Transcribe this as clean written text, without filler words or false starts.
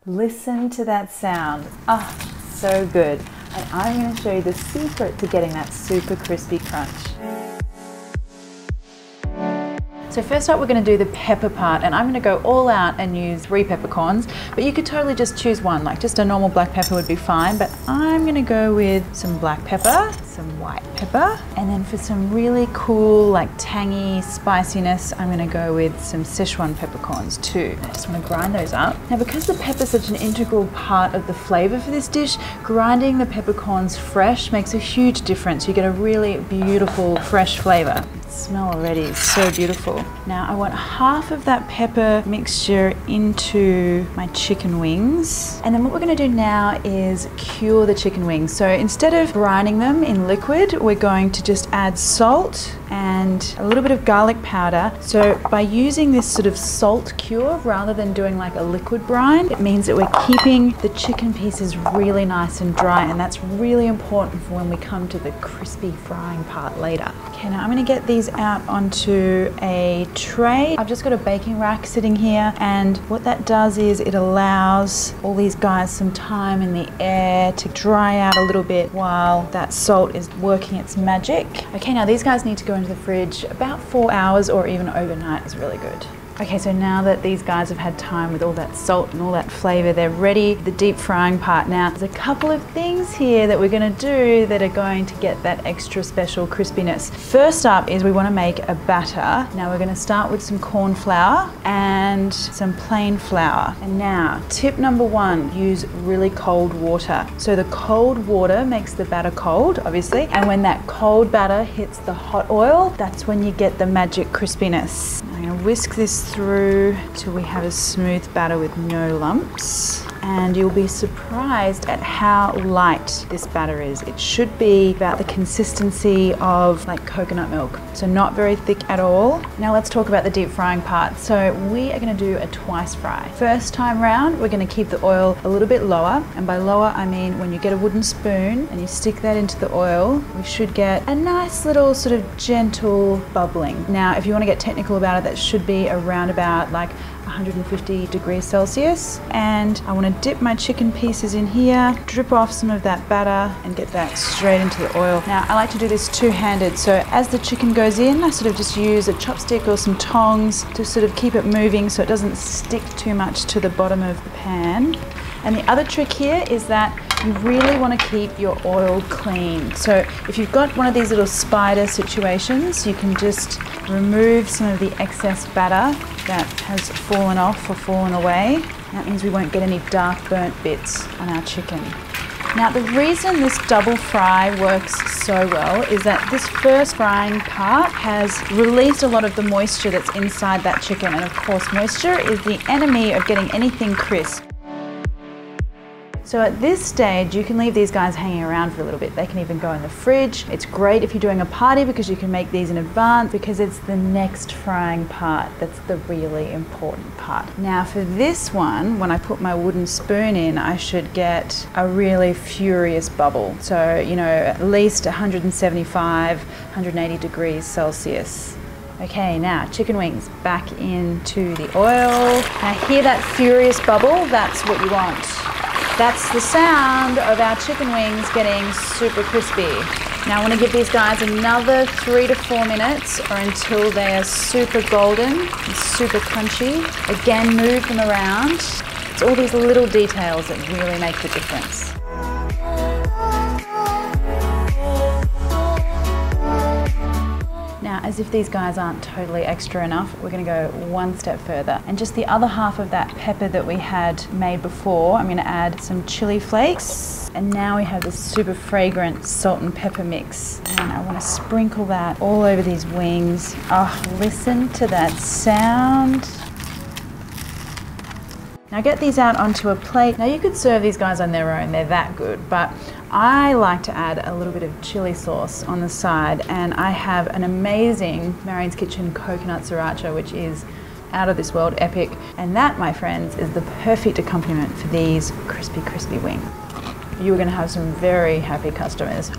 Listen to that sound. Ah, so good. And I'm going to show you the secret to getting that super crispy crunch. So first up we're going to do the pepper part, and I'm going to go all out and use 3 peppercorns, but you could totally just choose one, like just a normal black pepper would be fine, but I'm going to go with some black pepper, some white pepper, and then for some really cool like tangy spiciness I'm going to go with some Szechuan peppercorns too. I just want to grind those up. Now because the pepper is such an integral part of the flavour for this dish, grinding the peppercorns fresh makes a huge difference. You get a really beautiful fresh flavour. Smell already is so beautiful. Now I want half of that pepper mixture into my chicken wings, and then what we're going to do now is cure the chicken wings. So instead of brining them in liquid, we're going to just add salt and a little bit of garlic powder. So by using this sort of salt cure rather than doing like a liquid brine, it means that we're keeping the chicken pieces really nice and dry, and that's really important for when we come to the crispy frying part later. Okay, now I'm going to get these out onto a tray. I've just got a baking rack sitting here, and what that does is it allows all these guys some time in the air to dry out a little bit while that salt is working its magic. Okay, now these guys need to go into the fridge about 4 hours, or even overnight is really good. Okay, so now that these guys have had time with all that salt and all that flavour, they're ready for the deep frying part. Now, there's a couple of things here that we're going to do that are going to get that extra special crispiness. First up is we want to make a batter. Now we're going to start with some corn flour and some plain flour. And now, tip number 1, use really cold water. So the cold water makes the batter cold, obviously, and when that cold batter hits the hot oil, that's when you get the magic crispiness. I'm going to whisk this through till we have a smooth batter with no lumps, and you'll be surprised at how light this batter is. It should be about the consistency of like coconut milk, so not very thick at all. Now let's talk about the deep frying part. So we are going to do a twice fry. First time round we're going to keep the oil a little bit lower, and by lower I mean when you get a wooden spoon and you stick that into the oil, we should get a nice little sort of gentle bubbling. Now if you want to get technical about it, that should be around about like 150 degrees Celsius, and I want to dip my chicken pieces in here, drip off some of that batter and get that straight into the oil. Now I like to do this two-handed, so as the chicken goes in I sort of just use a chopstick or some tongs to sort of keep it moving so it doesn't stick too much to the bottom of the pan. And the other trick here is that you really want to keep your oil clean. So if you've got one of these little spider situations, you can just remove some of the excess batter that has fallen off or fallen away. That means we won't get any dark burnt bits on our chicken. Now the reason this double fry works so well is that this first frying part has released a lot of the moisture that's inside that chicken, and of course moisture is the enemy of getting anything crisp. So at this stage, you can leave these guys hanging around for a little bit. They can even go in the fridge. It's great if you're doing a party because you can make these in advance, because it's the next frying part that's the really important part. Now for this one, when I put my wooden spoon in, I should get a really furious bubble. So, you know, at least 175, 180 degrees Celsius. Okay, now chicken wings back into the oil. Now hear that furious bubble? That's what you want. That's the sound of our chicken wings getting super crispy. Now I want to give these guys another 3 to 4 minutes, or until they are super golden and super crunchy. Again, move them around. It's all these little details that really make the difference. Now, as if these guys aren't totally extra enough, we're going to go one step further. And just the other half of that pepper that we had made before, I'm going to add some chili flakes. And now we have this super fragrant salt and pepper mix. And I want to sprinkle that all over these wings. Oh, listen to that sound. Now get these out onto a plate. Now you could serve these guys on their own, they're that good, but I like to add a little bit of chili sauce on the side, and I have an amazing Marion's Kitchen Coconut Sriracha, which is out of this world epic, and that, my friends, is the perfect accompaniment for these crispy, crispy wings. You are going to have some very happy customers.